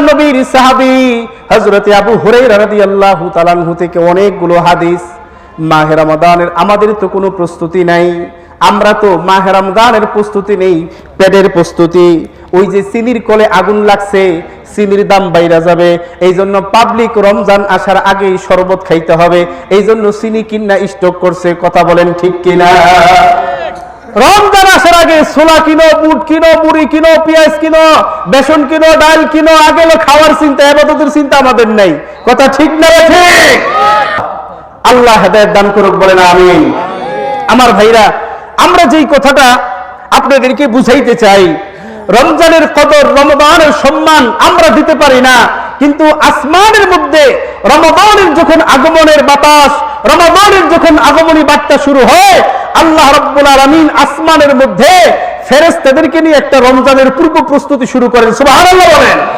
নবীর সাহাবী হযরত আবু হুরায়রা রাদিয়াল্লাহু তাআলা আনহু থেকে অনেকগুলো হাদিস। মাহে রমাদানের আমাদের তো কোনো প্রস্তুতি নাই, আমরা তো মাহে রমজানের প্রস্তুতি নেই, পেটের প্রস্তুতি। ওই যে চিনির কলে আগুন লাগছে, চিনির দাম বাইরা যাবে, এই জন্য পাবলিক রমজান আসার আগেই শরবত খাইতে হবে, এই জন্য চিনি কিনা স্টক করছে। কথা বলেন ঠিক কিনা? রমজান আসার আগে ছোলা কিনো, বুট কিনো, মুড়ি কিনো, পেঁয়াজ কিনো, বেসন কিনো, ডাল কিনো। আগে হলো খাওয়ার চিন্তা, ইবাদতের চিন্তা আমাদের নাই। কথা ঠিক না ঠিক? আল্লাহ হেদায়েত দান করুক, বলেন আমিন। আমার ভাইরা, আমরা যেই কথাটা আপনাদেরকে বুঝাইতে চাই, রমজানের কদর, রমাদানের সম্মান আমরা দিতে পারি না, কিন্তু আসমানের মধ্যে রমাদানের যখন আগমনের বাতাস, রমাদানের যখন আগমনী বার্তা শুরু হয়, আল্লাহ রাব্বুল আলামিন আসমানের মধ্যে ফেরেশতাদেরকে নিয়ে একটা রমজানের পূর্ব প্রস্তুতি শুরু করেন। সুবহানাল্লাহ বলেন।